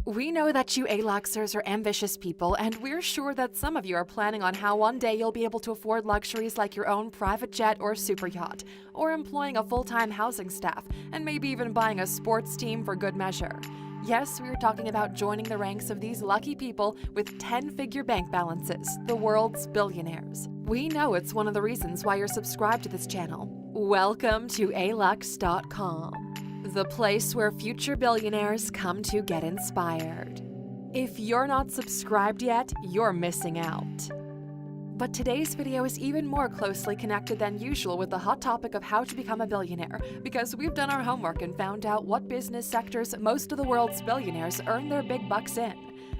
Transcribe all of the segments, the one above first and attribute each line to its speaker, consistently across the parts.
Speaker 1: We know that you A-Luxers are ambitious people, and we're sure that some of you are planning on how one day you'll be able to afford luxuries like your own private jet or super yacht, or employing a full-time housing staff, and maybe even buying a sports team for good measure. Yes, we're talking about joining the ranks of these lucky people with 10-figure bank balances, the world's billionaires. We know it's one of the reasons why you're subscribed to this channel. Welcome to alux.com. The place where future billionaires come to get inspired. If you're not subscribed yet, you're missing out. But today's video is even more closely connected than usual with the hot topic of how to become a billionaire, because we've done our homework and found out what business sectors most of the world's billionaires earn their big bucks in.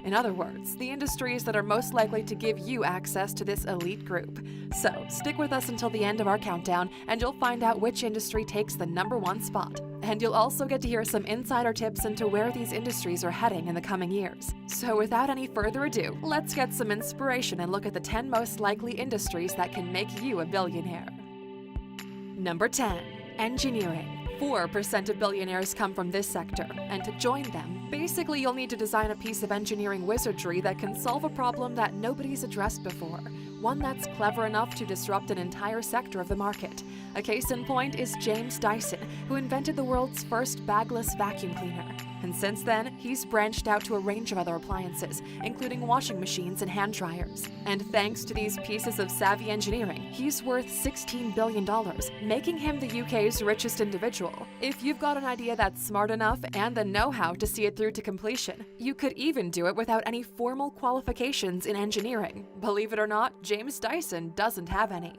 Speaker 1: In other words, the industries that are most likely to give you access to this elite group. So, stick with us until the end of our countdown and you'll find out which industry takes the #1 spot. And you'll also get to hear some insider tips into where these industries are heading in the coming years. So without any further ado, let's get some inspiration and look at the 10 most likely industries that can make you a billionaire. Number 10. Engineering. 4% of billionaires come from this sector, and to join them, basically you'll need to design a piece of engineering wizardry that can solve a problem that nobody's addressed before, one that's clever enough to disrupt an entire sector of the market. A case in point is James Dyson, who invented the world's first bagless vacuum cleaner. And since then, he's branched out to a range of other appliances, including washing machines and hand dryers. And thanks to these pieces of savvy engineering, he's worth $16 billion, making him the UK's richest individual. If you've got an idea that's smart enough and the know-how to see it through to completion, you could even do it without any formal qualifications in engineering. Believe it or not, James Dyson doesn't have any.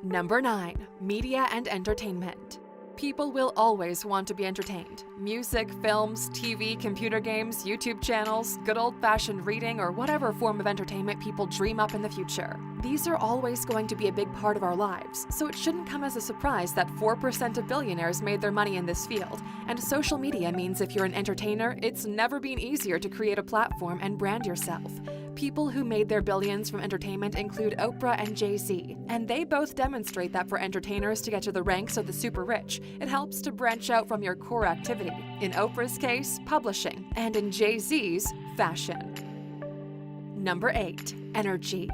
Speaker 1: Number 9. Media and entertainment. People will always want to be entertained. Music, films, TV, computer games, YouTube channels, good old-fashioned reading, or whatever form of entertainment people dream up in the future. These are always going to be a big part of our lives, so it shouldn't come as a surprise that 4% of billionaires made their money in this field. And social media means if you're an entertainer, it's never been easier to create a platform and brand yourself. People who made their billions from entertainment include Oprah and Jay-Z, and they both demonstrate that for entertainers to get to the ranks of the super rich, it helps to branch out from your core activity. In Oprah's case, publishing, and in Jay-Z's, fashion. Number 8. Energy.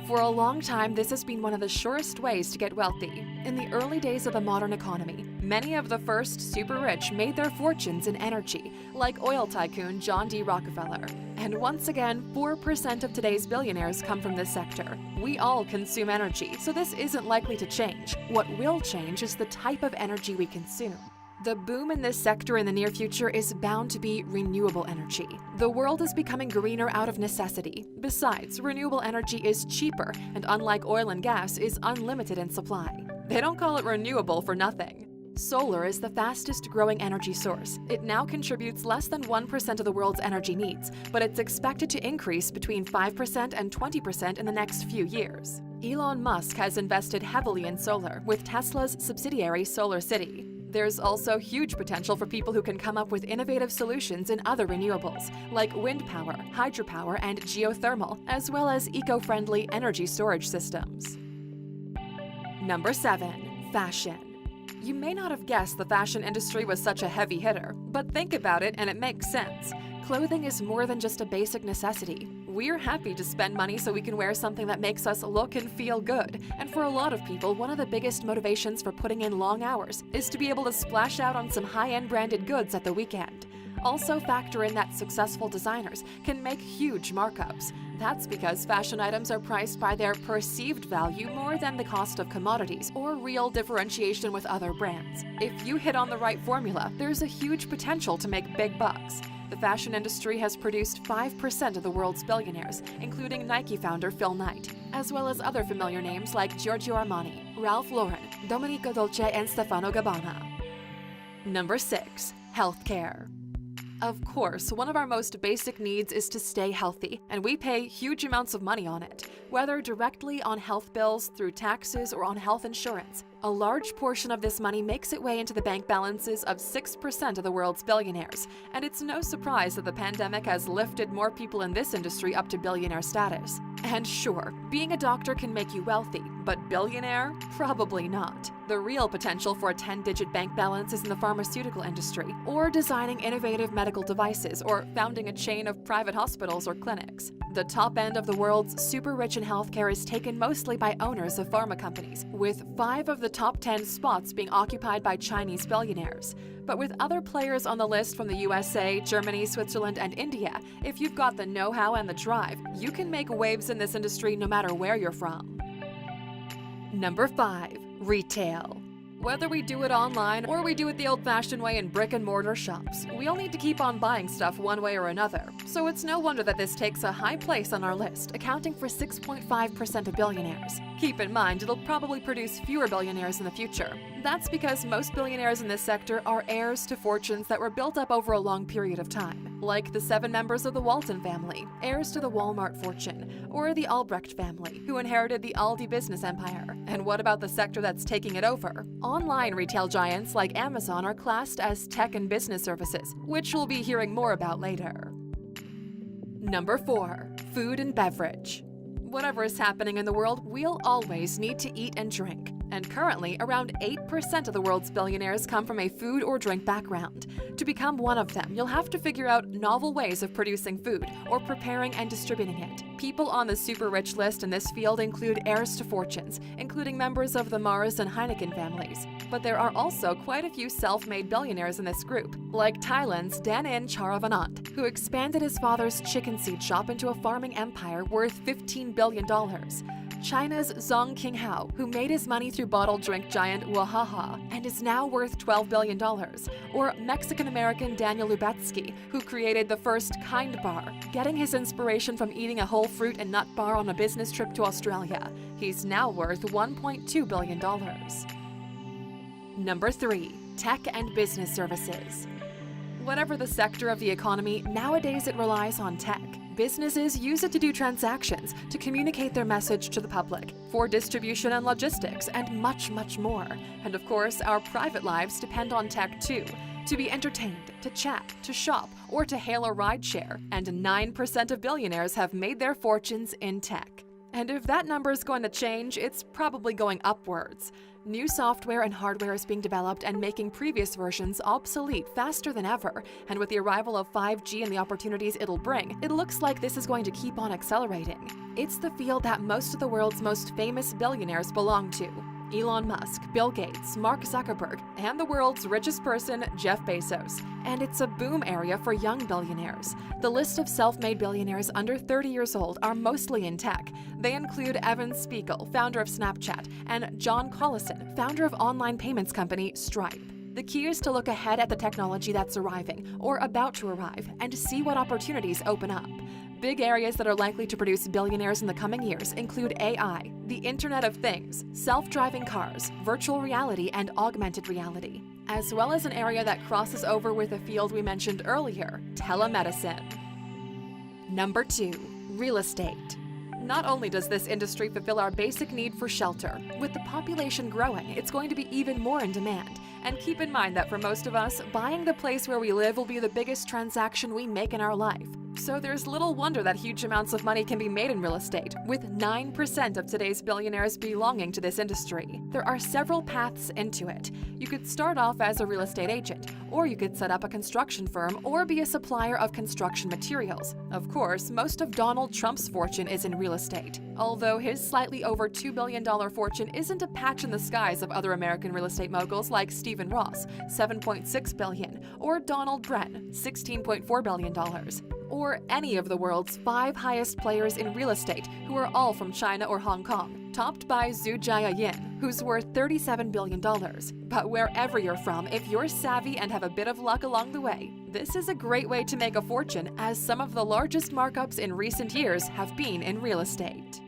Speaker 1: For a long time, this has been one of the surest ways to get wealthy. In the early days of the modern economy, many of the first super rich made their fortunes in energy, like oil tycoon John D. Rockefeller. And once again, 4% of today's billionaires come from this sector. We all consume energy, so this isn't likely to change. What will change is the type of energy we consume. The boom in this sector in the near future is bound to be renewable energy. The world is becoming greener out of necessity. Besides, renewable energy is cheaper, and unlike oil and gas, is unlimited in supply. They don't call it renewable for nothing. Solar is the fastest growing energy source. It now contributes less than 1% of the world's energy needs, but it's expected to increase between 5% and 20% in the next few years. Elon Musk has invested heavily in solar, with Tesla's subsidiary SolarCity. There's also huge potential for people who can come up with innovative solutions in other renewables, like wind power, hydropower, and geothermal, as well as eco-friendly energy storage systems. Number 7. Fashion. You may not have guessed the fashion industry was such a heavy hitter, but think about it and it makes sense. Clothing is more than just a basic necessity. We're happy to spend money so we can wear something that makes us look and feel good. And for a lot of people, one of the biggest motivations for putting in long hours is to be able to splash out on some high-end branded goods at the weekend. Also factor in that successful designers can make huge markups. That's because fashion items are priced by their perceived value more than the cost of commodities or real differentiation with other brands. If you hit on the right formula, there's a huge potential to make big bucks. The fashion industry has produced 5% of the world's billionaires, including Nike founder Phil Knight, as well as other familiar names like Giorgio Armani, Ralph Lauren, Domenico Dolce, and Stefano Gabbana. Number 6. Healthcare. Of course, one of our most basic needs is to stay healthy, and we pay huge amounts of money on it, whether directly on health bills, through taxes, or on health insurance. A large portion of this money makes its way into the bank balances of 6% of the world's billionaires, and it's no surprise that the pandemic has lifted more people in this industry up to billionaire status. And sure, being a doctor can make you wealthy, But billionaire? Probably not. The real potential for a 10-digit bank balance is in the pharmaceutical industry, or designing innovative medical devices, or founding a chain of private hospitals or clinics. The top end of the world's super rich in healthcare is taken mostly by owners of pharma companies, with 5 of the top 10 spots being occupied by Chinese billionaires. But with other players on the list from the USA, Germany, Switzerland, and India, if you've got the know-how and the drive, you can make waves in this industry no matter where you're from. Number 5. Retail. Whether we do it online or we do it the old-fashioned way in brick-and-mortar shops, we all need to keep on buying stuff one way or another. So it's no wonder that this takes a high place on our list, accounting for 6.5% of billionaires. Keep in mind, it'll probably produce fewer billionaires in the future. That's because most billionaires in this sector are heirs to fortunes that were built up over a long period of time, like the 7 members of the Walton family, heirs to the Walmart fortune, or the Albrecht family, who inherited the Aldi business empire. And what about the sector that's taking it over? Online retail giants like Amazon are classed as tech and business services, which we'll be hearing more about later. Number 4. Food and beverage. Whatever is happening in the world, we'll always need to eat and drink. And currently, around 8% of the world's billionaires come from a food or drink background. To become one of them, you'll have to figure out novel ways of producing food or preparing and distributing it. People on the super rich list in this field include heirs to fortunes, including members of the Mars and Heineken families. But there are also quite a few self-made billionaires in this group, like Thailand's Danin Charavanant, who expanded his father's chicken seed shop into a farming empire worth $15 billion. China's Zhong Qinghao, who made his money through bottled drink giant Wahaha and is now worth $12 billion, or Mexican-American Daniel Lubetzky, who created the first Kind Bar, getting his inspiration from eating a whole fruit and nut bar on a business trip to Australia. He's now worth $1.2 billion. Number 3. Tech and business services. Whatever the sector of the economy, nowadays it relies on tech. Businesses use it to do transactions, to communicate their message to the public, for distribution and logistics, and much, much more. And of course, our private lives depend on tech too, to be entertained, to chat, to shop, or to hail a rideshare. And 9% of billionaires have made their fortunes in tech. And if that number is going to change, it's probably going upwards. New software and hardware is being developed and making previous versions obsolete faster than ever, and with the arrival of 5G and the opportunities it'll bring, it looks like this is going to keep on accelerating. It's the field that most of the world's most famous billionaires belong to. Elon Musk, Bill Gates, Mark Zuckerberg, and the world's richest person, Jeff Bezos. And it's a boom area for young billionaires. The list of self-made billionaires under 30 years old are mostly in tech. They include Evan Spiegel, founder of Snapchat, and John Collison, founder of online payments company Stripe. The key is to look ahead at the technology that's arriving or about to arrive and see what opportunities open up. Big areas that are likely to produce billionaires in the coming years include AI, the Internet of Things, self-driving cars, virtual reality, and augmented reality, as well as an area that crosses over with a field we mentioned earlier, telemedicine. Number 2. Real estate. Not only does this industry fulfill our basic need for shelter, with the population growing, it's going to be even more in demand. And keep in mind that for most of us, buying the place where we live will be the biggest transaction we make in our life. So there's little wonder that huge amounts of money can be made in real estate, with 9% of today's billionaires belonging to this industry. There are several paths into it. You could start off as a real estate agent, or you could set up a construction firm or be a supplier of construction materials. Of course, most of Donald Trump's fortune is in real estate, although his slightly over $2 billion fortune isn't a patch in the skies of other American real estate moguls like Stephen Ross, $7.6 billion, or Donald Bren, $16.4 billion. Or any of the world's 5 highest players in real estate, who are all from China or Hong Kong, topped by Zhu Jiayin, who's worth $37 billion. But wherever you're from, if you're savvy and have a bit of luck along the way, this is a great way to make a fortune, as some of the largest markups in recent years have been in real estate.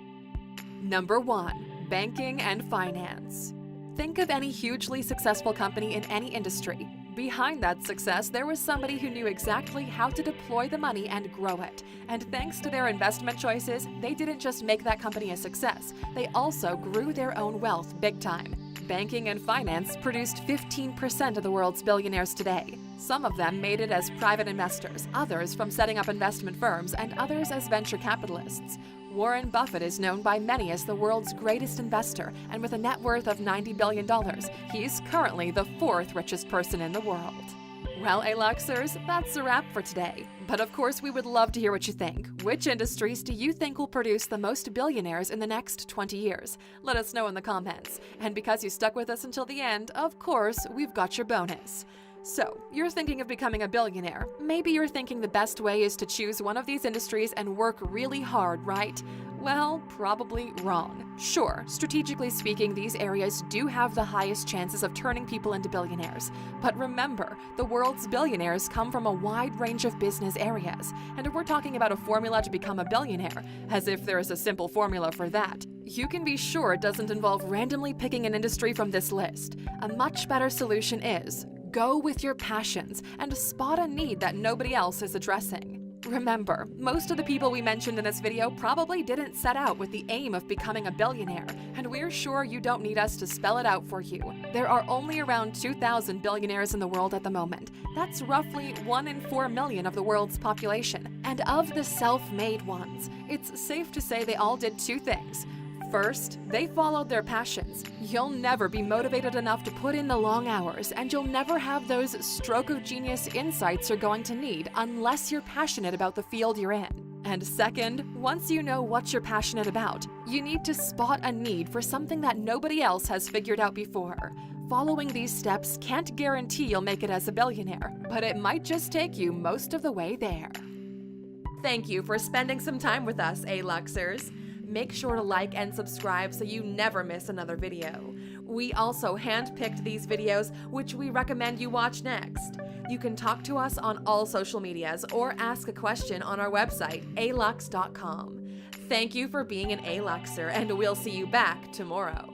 Speaker 1: Number 1. Banking and finance. Think of any hugely successful company in any industry. Behind that success, there was somebody who knew exactly how to deploy the money and grow it. And thanks to their investment choices, they didn't just make that company a success, they also grew their own wealth big time. Banking and finance produced 15% of the world's billionaires today. Some of them made it as private investors, others from setting up investment firms, and others as venture capitalists. Warren Buffett is known by many as the world's greatest investor, and with a net worth of $90 billion, he's currently the fourth richest person in the world. Well, A-Luxers, that's a wrap for today. But of course, we would love to hear what you think. Which industries do you think will produce the most billionaires in the next 20 years? Let us know in the comments. And because you stuck with us until the end, of course, we've got your bonus. So, you're thinking of becoming a billionaire. Maybe you're thinking the best way is to choose one of these industries and work really hard, right? Well, probably wrong. Sure, strategically speaking, these areas do have the highest chances of turning people into billionaires. But remember, the world's billionaires come from a wide range of business areas. And if we're talking about a formula to become a billionaire, as if there is a simple formula for that, you can be sure it doesn't involve randomly picking an industry from this list. A much better solution is go with your passions and spot a need that nobody else is addressing. Remember, most of the people we mentioned in this video probably didn't set out with the aim of becoming a billionaire, and we're sure you don't need us to spell it out for you. There are only around 2,000 billionaires in the world at the moment. That's roughly 1 in 4 million of the world's population. And of the self-made ones, it's safe to say they all did two things. First, they followed their passions. You'll never be motivated enough to put in the long hours, and you'll never have those stroke of genius insights you're going to need unless you're passionate about the field you're in. And second, once you know what you're passionate about, you need to spot a need for something that nobody else has figured out before. Following these steps can't guarantee you'll make it as a billionaire, but it might just take you most of the way there. Thank you for spending some time with us, A-Luxers. Make sure to like and subscribe so you never miss another video. We also handpicked these videos, which we recommend you watch next. You can talk to us on all social medias or ask a question on our website, alux.com. Thank you for being an A-Luxer, and we'll see you back tomorrow.